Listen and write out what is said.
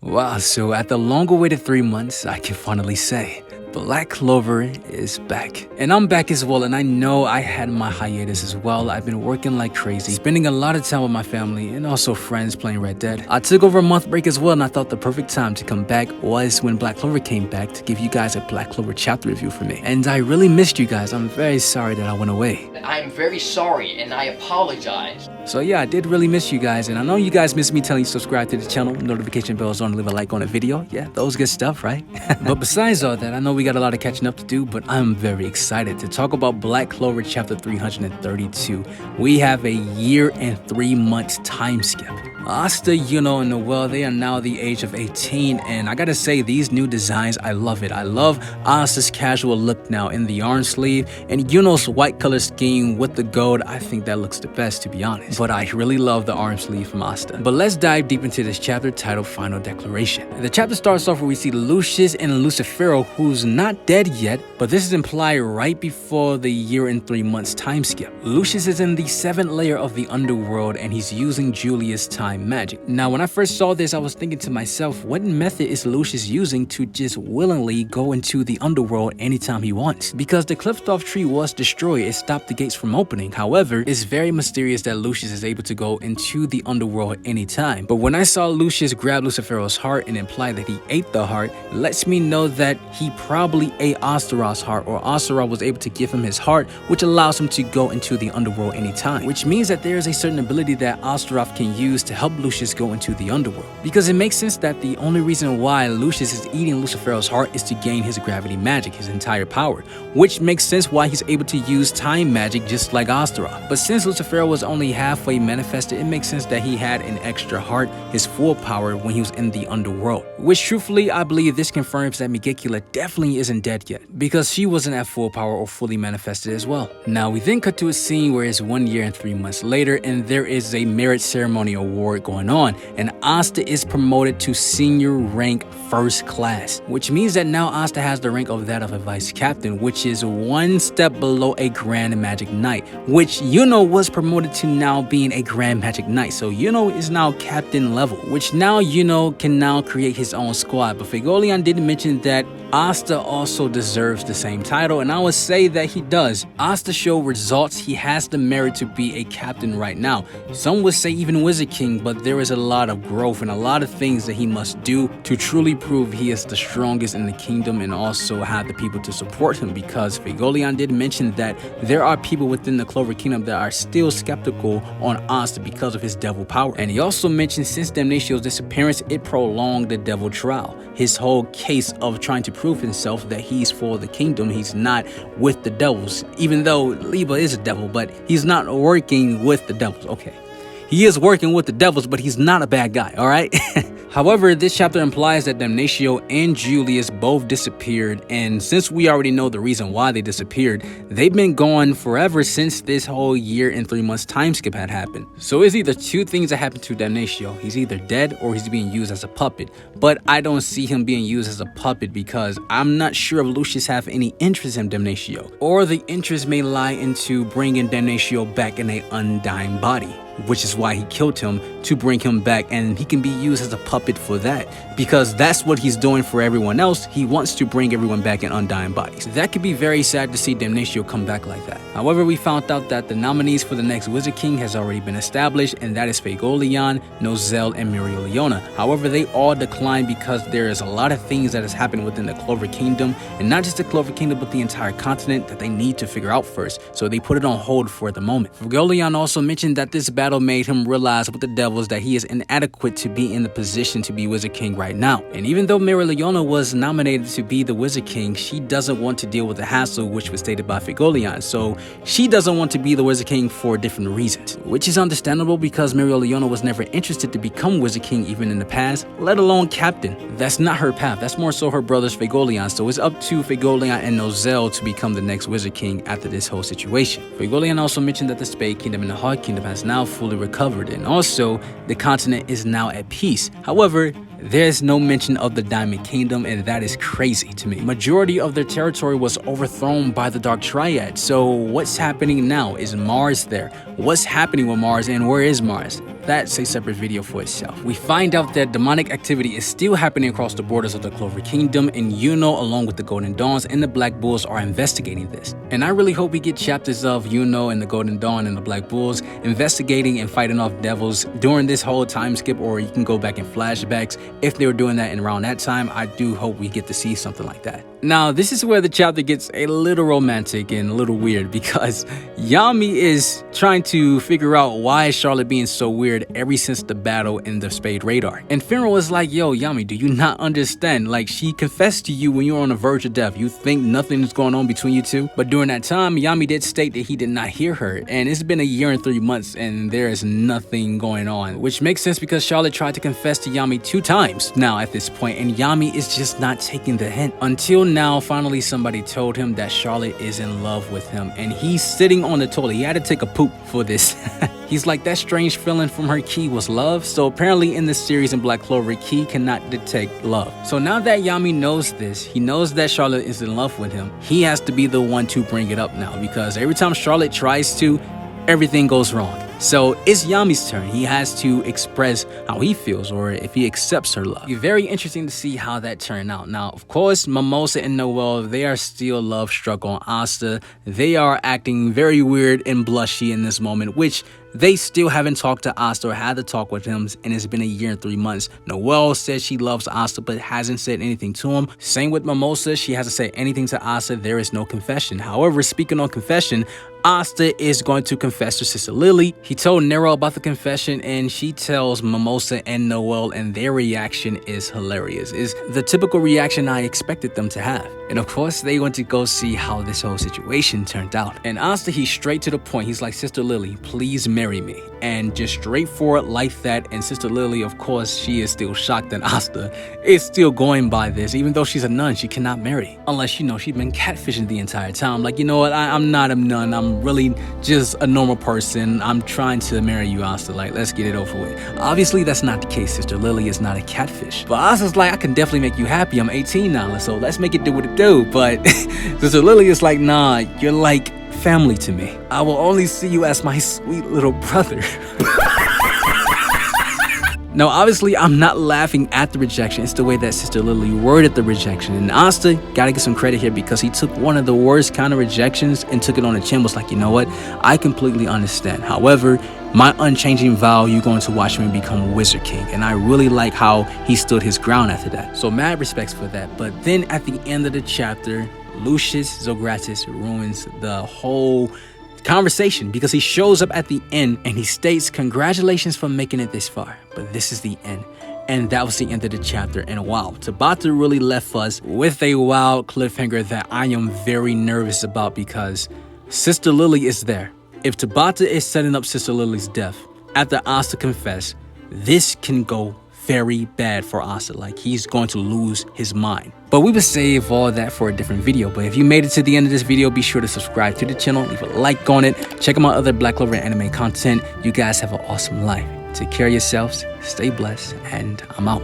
Wow, so at the long-awaited 3 months, I can finally say, Black Clover is back. And I'm back as well, and I know I had my hiatus as well. I've been working like crazy, spending a lot of time with my family and also friends playing Red Dead. I took over a month break as well, and I thought the perfect time to come back was when Black Clover came back to give you guys a Black Clover chapter review for me. And I really missed you guys. I'm very sorry that I went away. I'm very sorry, and I apologize. So yeah, I did really miss you guys, and I know you guys miss me telling you to subscribe to the channel, notification bells on, leave a like on the video. Yeah, those good stuff, right? But besides all that, I know we got a lot of catching up to do, but I'm very excited to talk about Black Clover chapter 332. We have a year and 3 months time skip. Asta, Yuno, and Noel, they are now the age of 18, and I gotta say, these new designs, I love it. I love Asta's casual look now in the arm sleeve, and Yuno's white color scheme with the gold. I think that looks the best, to be honest. But I really love the arm sleeve from Asta. But let's dive deep into this chapter titled Final Declaration. The chapter starts off where we see Lucius and Lucifero, who's not dead yet, but this is implied right before the year and 3 months time skip. Lucius is in the 7th layer of the underworld, and he's using Julius' time magic. Now, when I first saw this, I was thinking to myself, what method is Lucius using to just willingly go into the underworld anytime he wants? Because the Cliftoff tree was destroyed, it stopped the gates from opening. However, it's very mysterious that Lucius is able to go into the underworld anytime. But when I saw Lucius grab Lucifero's heart and imply that he ate the heart, it lets me know that he probably ate Astaroth's heart, or Astaroth was able to give him his heart, which allows him to go into the underworld anytime. Which means that there is a certain ability that Astaroth can use to help Lucius go into the underworld. Because it makes sense that the only reason why Lucius is eating Lucifero's heart is to gain his gravity magic, his entire power. Which makes sense why he's able to use time magic just like Astaroth. But since Lucifero was only halfway manifested, it makes sense that he had an extra heart, his full power, when he was in the underworld. Which truthfully, I believe this confirms that Megicula definitely isn't dead yet, because she wasn't at full power or fully manifested as well. Now we then cut to a scene where it's 1 year and 3 months later, and there is a merit ceremony award going on, and Asta is promoted to senior rank 1st class, which means that now Asta has the rank of that of a vice captain, which is 1 step below a grand magic knight, which Yuno was promoted to now being a grand magic knight. So Yuno is now captain level, which now Yuno can now create his own squad. But Figolion did mention that Asta also deserves the same title, and I would say that he does. Asta showed results. He has the merit to be a captain right now. Some would say even Wizard King, but there is a lot of growth and a lot of things that he must do to truly prove he is the strongest in the kingdom, and also have the people to support him, because Figolion did mention that there are people within the Clover Kingdom that are still skeptical on Asta because of his devil power. And he also mentioned since Damnatio's disappearance, it prolonged the devil trial. His whole case of trying to prove himself that he's for the kingdom, he's not with the devils, even though Liba is a devil, but he's not working with the devils. Okay, he is working with the devils, but he's not a bad guy, all right? However, this chapter implies that Damnatio and Julius both disappeared, and since we already know the reason why they disappeared, they've been gone forever since this whole year and 3 months time skip had happened. So it's either two things that happened to Damnatio. He's either dead or he's being used as a puppet. But I don't see him being used as a puppet, because I'm not sure if Lucius have any interest in Damnatio, or the interest may lie into bringing Damnatio back in an undying body, which is why he killed him, to bring him back, and he can be used as a puppet for that, because that's what he's doing for everyone else. He wants to bring everyone back in undying bodies. That could be very sad to see Damnatio come back like that. However, we found out that the nominees for the next Wizard King has already been established, and that is Fagolion, Nozel, and Mirileona. However, they all declined because there is a lot of things that has happened within the Clover Kingdom, and not just the Clover Kingdom but the entire continent, that they need to figure out first, so they put it on hold for the moment. Fagolion also mentioned that this battle made him realize with the devils that he is inadequate to be in the position to be Wizard King right now. And even though Mirileona was nominated to be the Wizard King, she doesn't want to deal with the hassle, which was stated by Figolion. So she doesn't want to be the Wizard King for different reasons, which is understandable, because Mirileona was never interested to become Wizard King even in the past, let alone captain. That's not her path. That's more so her brother's Figolion. So it's up to Figolion and Nozel to become the next Wizard King after this whole situation. Figolion also mentioned that the Spade Kingdom and the Heart Kingdom has now fully recovered, and also the continent is now at peace. However, there's no mention of the Diamond Kingdom, and that is crazy to me. Majority of their territory was overthrown by the Dark Triad. So what's happening now? Is Mars there? What's happening with Mars, and where is Mars? that's a separate video for itself. We find out that demonic activity is still happening across the borders of the Clover Kingdom, and Yuno, along with the Golden Dawns and the Black Bulls, are investigating this. And I really hope we get chapters of Yuno and the Golden Dawn and the Black Bulls investigating and fighting off devils during this whole time skip, or you can go back in flashbacks. If they were doing that in around that time, I do hope we get to see something like that. Now, this is where the chapter gets a little romantic and a little weird, because Yami is trying to figure out why is Charlotte being so weird ever since the battle in the Spade Radar. And Finral was like, yo, Yami, do you not understand? Like, she confessed to you when you were on the verge of death. You think nothing's going on between you two? But during that time, Yami did state that he did not hear her. And it's been a year and 3 months and there is nothing going on, which makes sense because Charlotte tried to confess to Yami 2 times now at this point, and Yami is just not taking the hint. Until now, finally somebody told him that Charlotte is in love with him, and he's sitting on the toilet. He had to take a poop for this. He's like, that strange feeling from her key was love. So apparently in this series in Black Clover, Key cannot detect love. So now that Yami knows this, he knows that Charlotte is in love with him. He has to be the one to bring it up now, because every time Charlotte tries to, everything goes wrong. So it's Yami's turn. He has to express how he feels, or if he accepts her love. It's very interesting to see how that turned out. Now, of course, Mimosa and Noelle, they are still love struck on Asta. They are acting very weird and blushy in this moment, which they still haven't talked to Asta or had to talk with him, and it's been a year and 3 months. Noelle says she loves Asta but hasn't said anything to him. Same with Mimosa. She hasn't said anything to Asta. There is no confession. However, speaking on confession, Asta is going to confess to Sister Lily. He told Nero about the confession, and she tells Mimosa and Noelle, and their reaction is hilarious. It's the typical reaction I expected them to have. And of course, they went to go see how this whole situation turned out. And Asta, he's straight to the point. He's like, Sister Lily, please marry me. And just straightforward like that. And Sister Lily, of course, she is still shocked that Asta is still going by this. Even though she's a nun, she cannot marry. Unless, you know, she's been catfishing the entire time. Like, you know what, I'm not a nun. I'm really just a normal person. I'm trying to marry you, Asta. Like, let's get it over with. Obviously, that's not the case. Sister Lily is not a catfish. But Asta's like, I can definitely make you happy. I'm 18 now, so let's make it do what it do. But Sister Lily is like, nah, you're like family to me. I will only see you as my sweet little brother. Now, obviously, I'm not laughing at the rejection. It's the way that Sister Lily worded the rejection. And Asta, gotta get some credit here, because he took one of the worst kind of rejections and took it on the chin. Was like, you know what? I completely understand. However, my unchanging vow, you're going to watch me become Wizard King. And I really like how he stood his ground after that. So mad respects for that. But then at the end of the chapter, Lucius Zogratis ruins the whole conversation, because he shows up at the end and he states, congratulations for making it this far, but this is the end. And that was the end of the chapter. And wow, Tabata really left us with a wild cliffhanger that I am very nervous about, because Sister Lily is there. If Tabata is setting up Sister Lily's death after Asta confessed, this can go very bad for Asta. Like, he's going to lose his mind. But we will save all that for a different video. But if you made it to the end of this video, be sure to subscribe to the channel, leave a like on it, check out my other Black Clover anime content. You guys have an awesome life. Take care of yourselves, stay blessed, and I'm out.